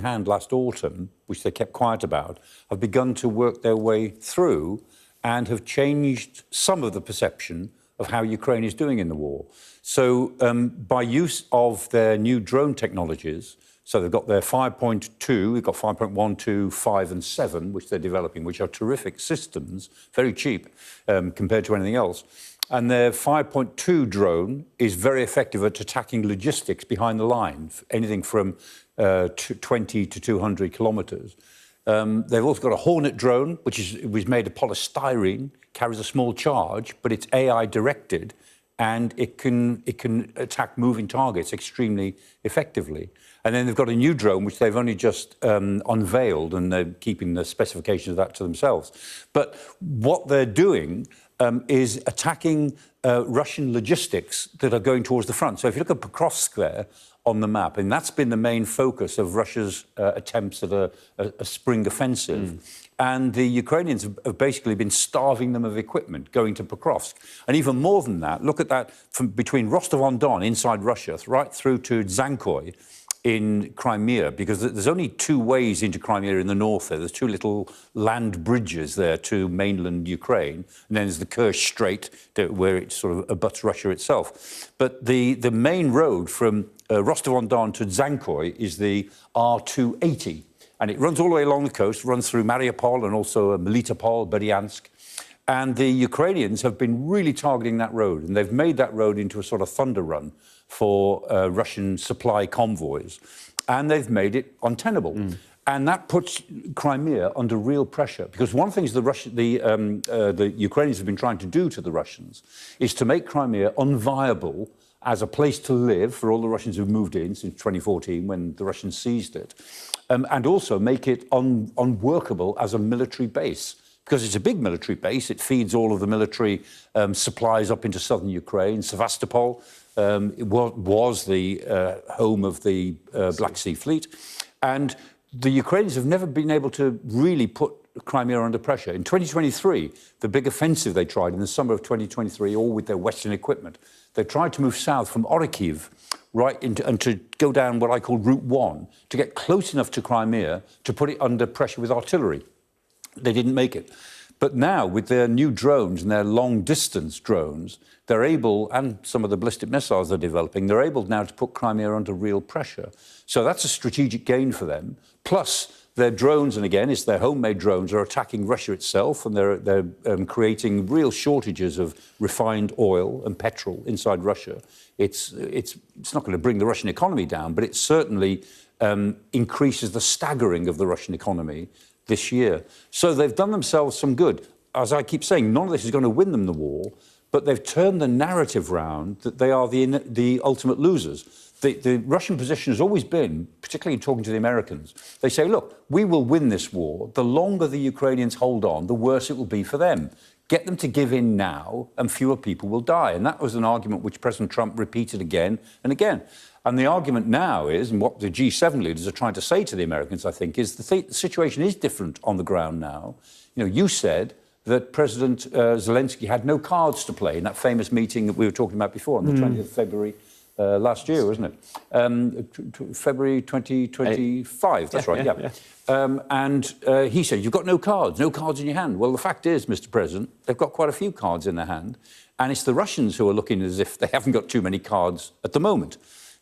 hand last autumn, which they kept quiet about, have begun to work their way through and have changed some of the perception of how Ukraine is doing in the war. So by use of their new drone technologies, so they've got their 5.2, we've got 5.1, 2, 5 and 7, which they're developing, which are terrific systems, very cheap compared to anything else. And their 5.2 drone is very effective at attacking logistics behind the line, anything from 20 to 200 kilometres. They've also got a Hornet drone, which was made of polystyrene, carries a small charge, but it's AI-directed, and it can attack moving targets extremely effectively. And then they've got a new drone, which they've only just unveiled, and they're keeping the specifications of that to themselves. But what they're doing is attacking Russian logistics that are going towards the front. So if you look at Pokrovsk there on the map, and that's been the main focus of Russia's attempts at a spring offensive. And the Ukrainians have basically been starving them of equipment going to Pokrovsk. And even more than that, look at that from between Rostov-on-Don inside Russia right through to Dzankoy in Crimea, because there's only two ways into Crimea in the north there. There's two little land bridges there to mainland Ukraine, and then there's the Kerch Strait where it sort of abuts Russia itself. But the main road from Rostov-on-Don to Dzankoy is the R280, and it runs all the way along the coast, runs through Mariupol and also Melitopol, Berdyansk. And the Ukrainians have been really targeting that road, and they've made that road into a sort of thunder run for Russian supply convoys, and they've made it untenable. And that puts Crimea under real pressure, because one of the things the Ukrainians have been trying to do to the Russians is to make Crimea unviable as a place to live for all the Russians who've moved in since 2014 when the Russians seized it, and also make it unworkable as a military base. Because it's a big military base, it feeds all of the military supplies up into southern Ukraine. Sevastopol was the home of the Black Sea Fleet. And the Ukrainians have never been able to really put Crimea under pressure. In 2023, the big offensive they tried in the summer of 2023, all with their Western equipment, they tried to move south from Orikhiv right into, and to go down what I call Route 1, to get close enough to Crimea to put it under pressure with artillery. They didn't make it. But now, with their new drones and their long-distance drones, they're able, and some of the ballistic missiles they're developing, they're able now to put Crimea under real pressure. So that's a strategic gain for them. Plus, their drones, and again, it's their homemade drones, are attacking Russia itself, and they're creating real shortages of refined oil and petrol inside Russia. It's not going to bring the Russian economy down, but it certainly increases the staggering of the Russian economy this year. So they've done themselves some good. As I keep saying, none of this is going to win them the war, but they've turned the narrative round that they are the ultimate losers. The Russian position has always been, particularly talking to the Americans, they say, look, we will win this war. The longer the Ukrainians hold on, the worse it will be for them. Get them to give in now, and fewer people will die. And that was an argument which President Trump repeated again and again. And the argument now is, and what the G7 leaders are trying to say to the Americans, I think, is the situation is different on the ground now. You know, you said that President Zelensky had no cards to play in that famous meeting that we were talking about before on the 20th of February last year, wasn't it? February 2025, that's right, yeah. And he said, you've got no cards in your hand. Well, the fact is, Mr. President, they've got quite a few cards in their hand, and it's the Russians who are looking as if they haven't got too many cards at the moment.